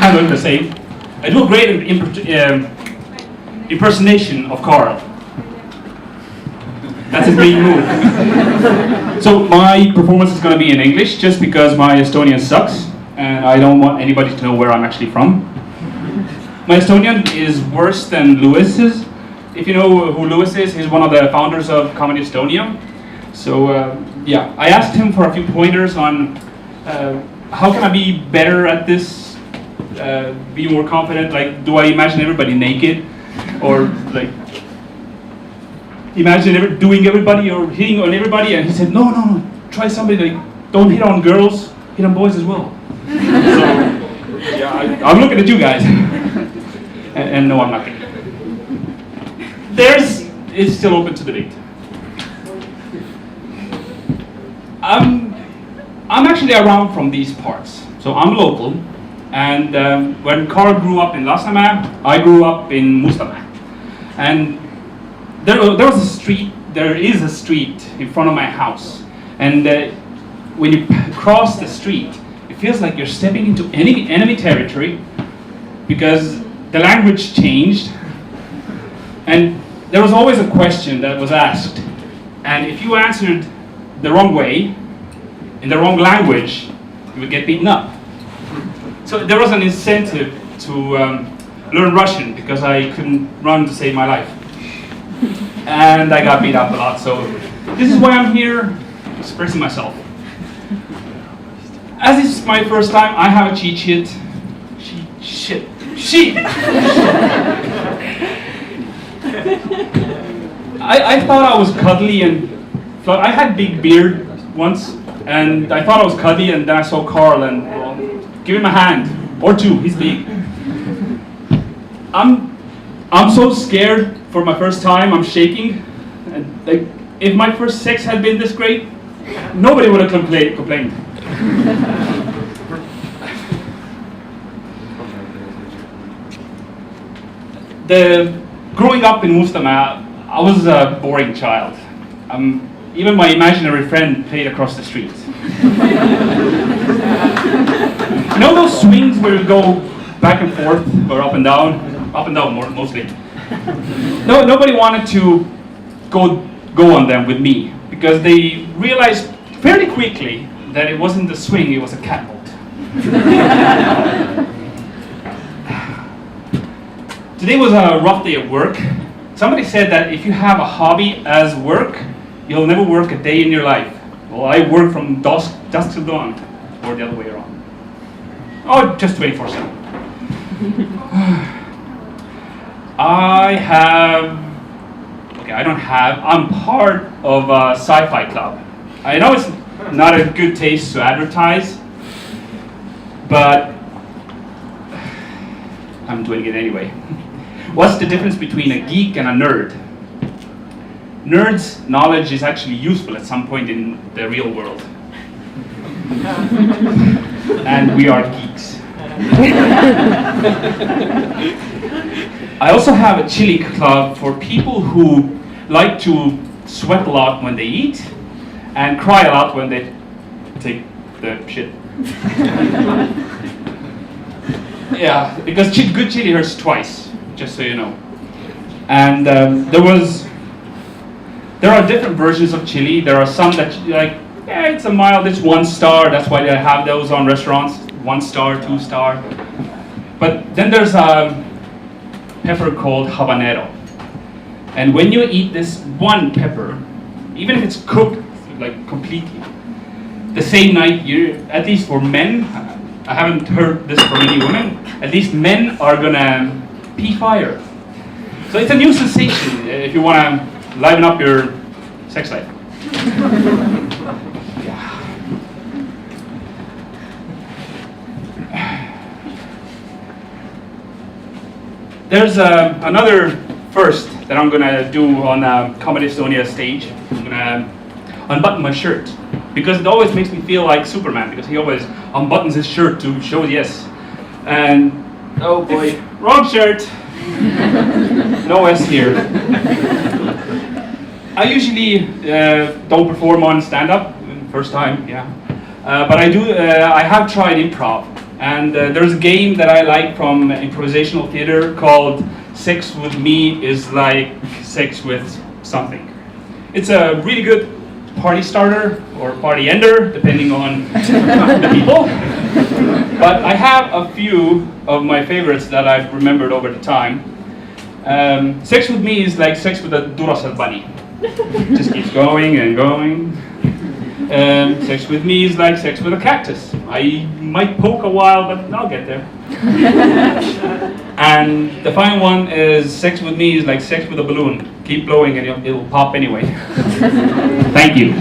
kind of the same. I do a great impersonation of Carl. That's his main move. So my performance is going to be in English, just because my Estonian sucks, and I don't want anybody to know where I'm actually from. My Estonian is worse than Lewis's. If you know who Lewis is, he's one of the founders of Comedy Estonia. So yeah, I asked him for a few pointers on how can I be better at this, be more confident. Like, do I imagine everybody naked, or like imagine doing everybody or hitting on everybody? And he said, no, try somebody like, don't hit on girls, hit on boys as well. So yeah, I'm looking at you guys, and no, I'm not kidding. It's still open to debate. I'm actually around from these parts, so I'm local. And when Carl grew up in Lasnamäe, I grew up in Mustamäe. And there is a street in front of my house. And when you cross the street, it feels like you're stepping into enemy territory, because the language changed. And there was always a question that was asked. And if you answered the wrong way, in the wrong language, you would get beaten up. So there was an incentive to learn Russian, because I couldn't run to save my life. And I got beat up a lot, so this is why I'm here, expressing myself. As it's my first time, I have a cheat sheet. I thought I was cuddly, and I had big beard once, and I thought I was cuddly, and then I saw Carl, and well, give him a hand or two. He's big. I'm so scared for my first time. I'm shaking, and like, if my first sex had been this great, nobody would have complained. Growing up in Mustamäe, I was a boring child. Even my imaginary friend played across the street. You know those swings where you go back and forth, or up and down mostly. Nobody wanted to go on them with me, because they realized fairly quickly that it wasn't a swing, it was a catboat. Today was a rough day at work. Somebody said that if you have a hobby as work, you'll never work a day in your life. Well, I work from dusk till dawn, or the other way around. Oh, just 24/7. I'm part of a sci-fi club. I know it's not a good taste to advertise, but I'm doing it anyway. What's the difference between a geek and a nerd? Nerds' knowledge is actually useful at some point in the real world. And we are geeks. I also have a chili club for people who like to sweat a lot when they eat and cry a lot when they take the shit. Yeah, because good chili hurts twice, just so you know. And there are different versions of chili. There are some that like, yeah, it's a mild, it's 1 star. That's why they have those on restaurants, 1 star, 2 star. But then there's a pepper called habanero. And when you eat this one pepper, even if it's cooked like completely, the same night, at least for men, I haven't heard this from any women, at least men are gonna pee fire. So it's a new sensation if you wanna liven up your sex life. Yeah. There's another first that I'm gonna do on Comedy Estonia stage. I'm gonna unbutton my shirt, because it always makes me feel like Superman, because he always unbuttons his shirt to show yes. And oh boy, wrong shirt. No S here. I usually don't perform on stand-up, first time, yeah. But I have tried improv, And there's a game that I like from improvisational theater called Sex with Me is like sex with something. It's a really good party starter or party ender, depending on the people. But I have a few of my favorites that I've remembered over the time. Sex with Me is like sex with a Duracell bunny. Just keeps going and going. Sex with Me is like sex with a cactus. I might poke a while, but I'll get there. And the final one is sex with me is like sex with a balloon. Keep blowing and it'll pop anyway. Thank you.